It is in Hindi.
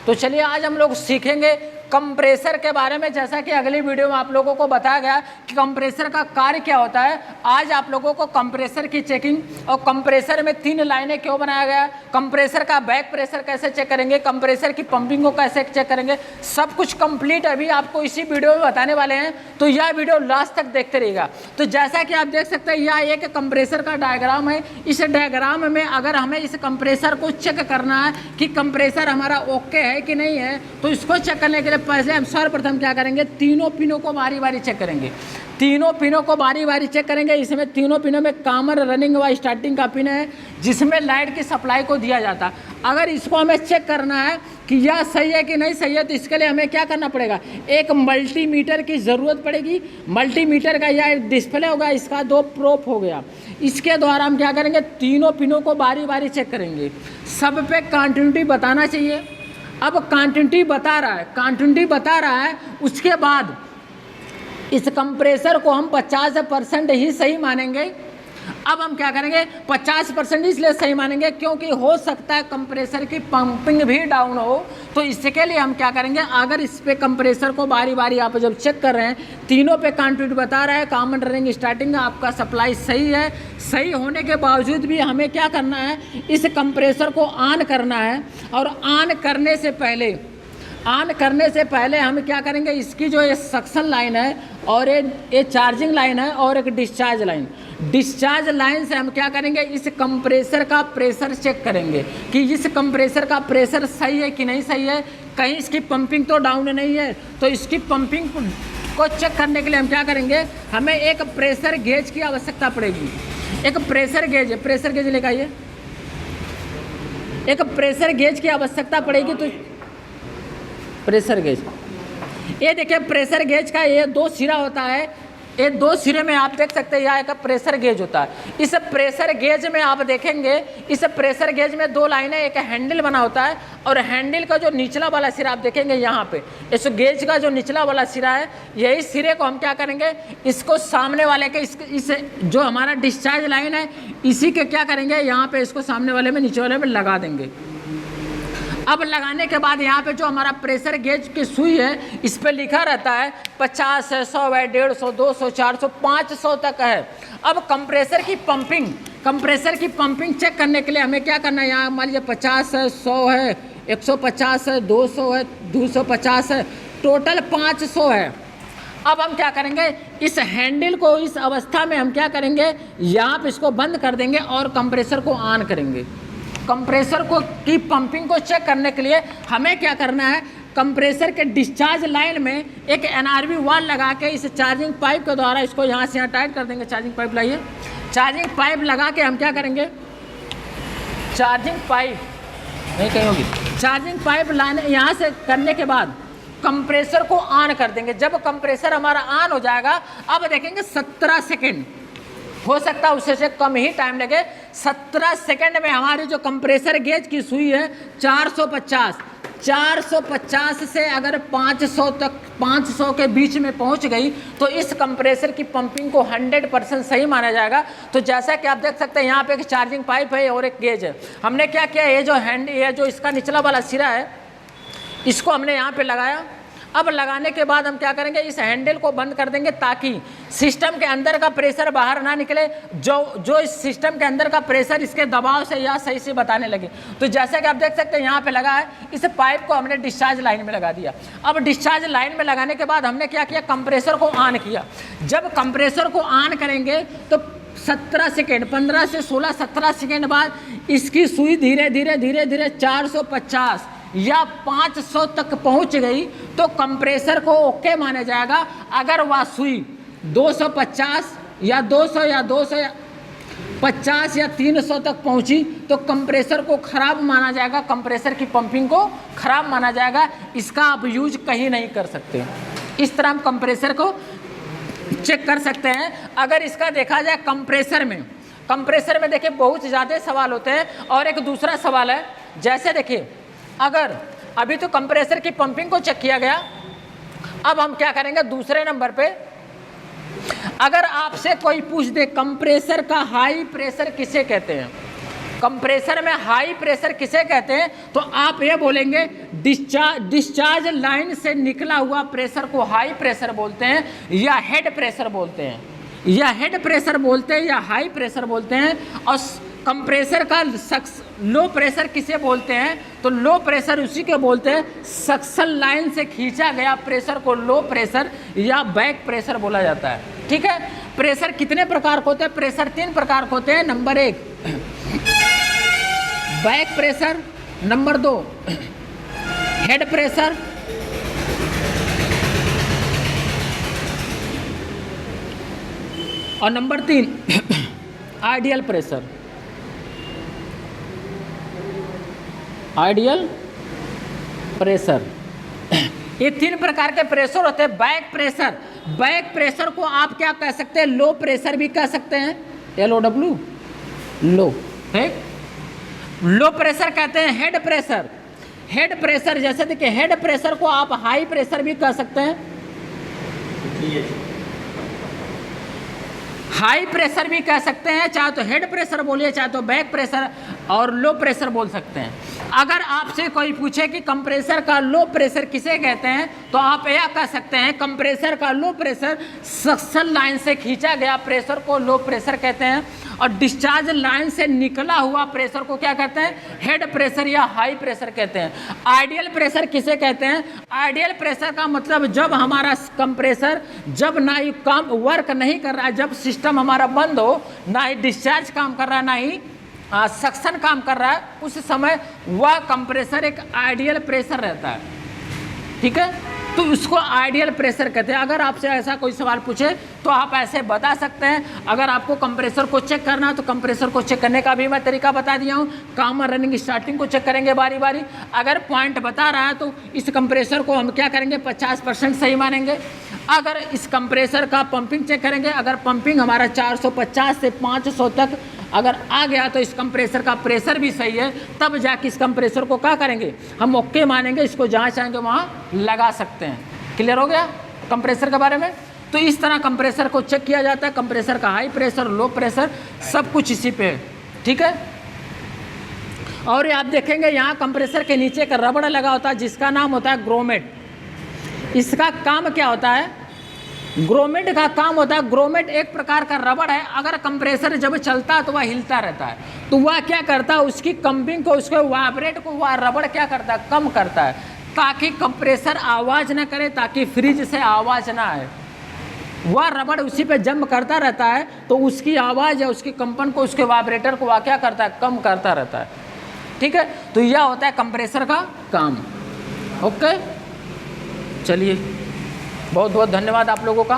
तो चलिए आज हम लोग सीखेंगे कंप्रेसर के बारे में। जैसा कि अगली वीडियो में आप लोगों को बताया गया कि कंप्रेसर का कार्य क्या होता है, आज आप लोगों को कंप्रेसर की चेकिंग और कंप्रेसर में 3 लाइनें क्यों बनाया गया, कंप्रेसर का बैक प्रेशर कैसे चेक करेंगे, कंप्रेसर की पंपिंग को कैसे चेक करेंगे, सब कुछ कंप्लीट अभी आपको इसी वीडियो में बताने वाले हैं। तो यह वीडियो लास्ट तक देखते रहिएगा। तो जैसा कि आप देख सकते हैं यह एक कंप्रेसर का डायग्राम है। इस डायग्राम में अगर हमें इस कंप्रेसर को चेक करना है कि कंप्रेसर हमारा ओके है कि नहीं है, तो इसको चेक करने के लिए पहले हम सर्वप्रथम क्या करेंगे, तीनों पिनों को बारी बारी चेक करेंगे। तीनों पिनों को बारी बारी चेक करेंगे। इसमें तीनों पिनों में कॉमन, रनिंग व स्टार्टिंग का पिन है जिसमें लाइट की सप्लाई को दिया जाता है। अगर इसको हमें चेक करना है कि यह सही है कि नहीं सही है, तो इसके लिए हमें क्या करना पड़ेगा, एक मल्टीमीटर की ज़रूरत पड़ेगी। मल्टीमीटर का यह डिस्प्ले होगा, इसका 2 प्रोब हो गया। इसके द्वारा हम क्या करेंगे, तीनों पिनों को बारी बारी चेक करेंगे। सब पे कंटिन्यूटी बताना चाहिए। अब कंटिन्यूटी बता रहा है, उसके बाद इस कंप्रेसर को हम 50% ही सही मानेंगे। अब हम क्या करेंगे, 50% इसलिए सही मानेंगे क्योंकि हो सकता है कंप्रेसर की पंपिंग भी डाउन हो। तो इसके लिए हम क्या करेंगे, अगर इस पे कंप्रेसर को बारी बारी आप जब चेक कर रहे हैं, तीनों पे कंटिन्यूटी बता रहा है, कॉमन, रनिंग, स्टार्टिंग, आपका सप्लाई सही है। सही होने के बावजूद भी हमें क्या करना है, इस कंप्रेसर को ऑन करना है। और ऑन करने से पहले हम क्या करेंगे, इसकी जो ये सक्शन लाइन है और ये चार्जिंग लाइन है और एक डिस्चार्ज लाइन से हम क्या करेंगे, इस कंप्रेसर का प्रेशर चेक करेंगे कि इस कंप्रेसर का प्रेशर सही है कि नहीं सही है, कहीं इसकी पंपिंग तो डाउन नहीं है। तो इसकी पंपिंग को चेक करने के लिए हम क्या करेंगे, हमें एक प्रेशर गेज की आवश्यकता पड़ेगी। एक प्रेशर गेज लेकर आइए। एक प्रेशर गेज की आवश्यकता पड़ेगी। तो प्रेशर गेज, ये देखिए प्रेशर गेज का ये 2 सिरा होता है। ये 2 सिरे में आप देख सकते हैं यहाँ एक प्रेशर गेज होता है। इस प्रेशर गेज में आप देखेंगे, इस प्रेशर गेज में 2 लाइनें, एक हैंडल बना होता है और हैंडल का जो निचला वाला सिरा आप देखेंगे यहाँ पे, इस गेज का जो निचला वाला सिरा है, यही सिरे को हम क्या करेंगे, इसको सामने वाले के इस जो हमारा डिस्चार्ज लाइन है, इसी के क्या करेंगे, यहाँ पे इसको सामने वाले में, नीचे वाले में लगा देंगे। अब लगाने के बाद यहाँ पे जो हमारा प्रेशर गेज की सुई है, इस पे लिखा रहता है 50 है, 100 है, 150, 200, 400, 500 तक है। अब कंप्रेसर की पंपिंग चेक करने के लिए हमें क्या करना है, यहाँ मान लीजिए 50 है, 100 है, 150 है, 200 है, 250 है, टोटल 500 है। अब हम क्या करेंगे, इस हैंडल को इस अवस्था में हम क्या करेंगे, यहाँ पे इसको बंद कर देंगे और कंप्रेसर को ऑन करेंगे। कंप्रेसर को की पंपिंग को चेक करने के लिए हमें क्या करना है, कंप्रेसर के डिस्चार्ज लाइन में एक NRV वाल लगा के इस चार्जिंग पाइप के द्वारा इसको यहाँ से यहाँ टाइट कर देंगे। चार्जिंग पाइप लाइए। चार्जिंग पाइप लगा के हम क्या करेंगे, चार्जिंग पाइप लाने यहाँ से करने के बाद कंप्रेसर को ऑन कर देंगे। जब कंप्रेसर हमारा ऑन हो जाएगा, अब देखेंगे 17 सेकेंड, हो सकता है उससे से कम ही टाइम लगे। 17 सेकंड में हमारी जो कंप्रेसर गेज की सुई है 450 से अगर 500 के बीच में पहुंच गई, तो इस कंप्रेसर की पंपिंग को 100% सही माना जाएगा। तो जैसा कि आप देख सकते हैं यहाँ पे एक चार्जिंग पाइप है और एक गेज है। हमने क्या किया, ये जो इसका निचला वाला सिरा है, इसको हमने यहाँ पे लगाया। अब लगाने के बाद हम क्या करेंगे, इस हैंडल को बंद कर देंगे ताकि सिस्टम के अंदर का प्रेशर बाहर ना निकले। जो इस सिस्टम के अंदर का प्रेशर इसके दबाव से या सही से बताने लगे। तो जैसा कि आप देख सकते हैं यहाँ पे लगा है, इस पाइप को हमने डिस्चार्ज लाइन में लगा दिया। अब डिस्चार्ज लाइन में लगाने के बाद हमने क्या किया, कंप्रेसर को ऑन किया। जब कंप्रेसर को ऑन करेंगे तो 17 सेकेंड, 15 से 16, 17 सेकेंड बाद इसकी सुई धीरे धीरे 450 या 500 तक पहुंच गई तो कंप्रेसर को ओके माना जाएगा। अगर वह सुई 250 या 250 या 300 तक पहुंची तो कंप्रेसर को खराब माना जाएगा, कंप्रेसर की पंपिंग को खराब माना जाएगा। इसका आप यूज कहीं नहीं कर सकते। इस तरह हम कंप्रेसर को चेक कर सकते हैं। अगर इसका देखा जाए कंप्रेसर में देखिए बहुत ज़्यादा सवाल होते हैं। और एक दूसरा सवाल है, जैसे देखिए अगर अभी तो कंप्रेसर की पंपिंग को चेक किया गया, अब हम क्या करेंगे, दूसरे नंबर पे अगर आपसे कोई पूछ दे कंप्रेसर का हाई प्रेशर किसे कहते हैं, कंप्रेसर में हाई प्रेशर किसे कहते हैं? तो आप ये बोलेंगे डिस्चार्ज लाइन से निकला हुआ प्रेशर को हाई प्रेशर बोलते हैं या हेड प्रेशर बोलते हैं, या हेड प्रेशर बोलते हैं या हाई प्रेशर बोलते हैं। और कंप्रेसर का लो प्रेशर किसे बोलते हैं? तो लो प्रेशर उसी के बोलते हैं सक्शन लाइन से खींचा गया प्रेशर को लो प्रेशर या बैक प्रेशर बोला जाता है। ठीक है, प्रेशर कितने प्रकार के होते हैं? प्रेशर 3 प्रकार के होते हैं। Number 1 back pressure, number 2 head pressure, और number 3 ideal pressure. Ideal pressure, ये 3 प्रकार के प्रेशर होते हैं। बैक प्रेशर, बैक प्रेशर को आप क्या कह सकते हैं? लो प्रेशर भी कह सकते हैं, LOW, लो। ठीक, लो प्रेशर कहते हैं। हेड प्रेशर, हेड प्रेशर जैसे देखिए हेड प्रेशर को आप हाई प्रेशर भी कह सकते हैं, हाई प्रेशर भी कह सकते हैं, चाहे तो हेड प्रेशर बोलिए चाहे तो बैक प्रेशर और लो प्रेशर बोल सकते हैं। अगर आपसे कोई पूछे कि कंप्रेसर का लो प्रेशर किसे कहते हैं, तो आप यह कह सकते हैं कंप्रेसर का लो प्रेशर सक्शन लाइन से खींचा गया प्रेशर को लो प्रेशर कहते हैं, और डिस्चार्ज लाइन से निकला हुआ प्रेशर को क्या कहते हैं? हेड प्रेशर या हाई प्रेशर कहते हैं। आइडियल प्रेशर किसे कहते हैं? आइडियल प्रेशर का मतलब जब हमारा कंप्रेसर जब ना ही काम वर्क नहीं कर रहा है, जब सिस्टम हमारा बंद हो, ना ही डिस्चार्ज काम कर रहा है ना ही सक्शन काम कर रहा है, उस समय वह कंप्रेसर एक आइडियल प्रेशर रहता है। ठीक है, तो उसको आइडियल प्रेशर कहते हैं। अगर आपसे ऐसा कोई सवाल पूछे तो आप ऐसे बता सकते हैं। अगर आपको कंप्रेसर को चेक करना है तो कंप्रेसर को चेक करने का भी मैं तरीका बता दिया हूँ। कॉमन रनिंग स्टार्टिंग को चेक करेंगे बारी बारी। अगर पॉइंट बता रहा है तो इस कंप्रेसर को हम क्या करेंगे? 50% सही मानेंगे। अगर इस कंप्रेसर का पंपिंग चेक करेंगे, अगर पंपिंग हमारा 450 से 500 तक अगर आ गया तो इस कंप्रेसर का प्रेशर भी सही है, तब जाके इस कंप्रेसर को क्या करेंगे? हम ओके मानेंगे, इसको जहाँ चाहेंगे वहाँ लगा सकते हैं। क्लियर हो गया कंप्रेसर के बारे में? तो इस तरह कंप्रेसर को चेक किया जाता है। कंप्रेसर का हाई प्रेशर, लो प्रेशर, सब कुछ इसी पे है। ठीक है, और ये आप देखेंगे यहाँ कंप्रेसर के नीचे एक रबड़ लगा होता है जिसका नाम होता है ग्रोमेट। इसका काम क्या होता है? ग्रोमेट का काम होता है, ग्रोमेट एक प्रकार का रबड़ है। अगर कंप्रेसर जब चलता है तो वह हिलता रहता है, तो वह क्या करता है? उसकी कंपिंग को, उसके वाइब्रेट को वह रबड़ क्या करता है? कम करता है, ताकि कंप्रेसर आवाज़ ना करे, ताकि फ्रिज से आवाज़ ना आए। वह रबड़ उसी पे जंप करता रहता है, तो उसकी आवाज़ या उसकी कंपन को, उसके वाइब्रेटर को वह क्या करता है? कम करता रहता है। ठीक है, तो यह होता है कंप्रेसर का काम। ओके, चलिए, बहुत बहुत धन्यवाद आप लोगों का।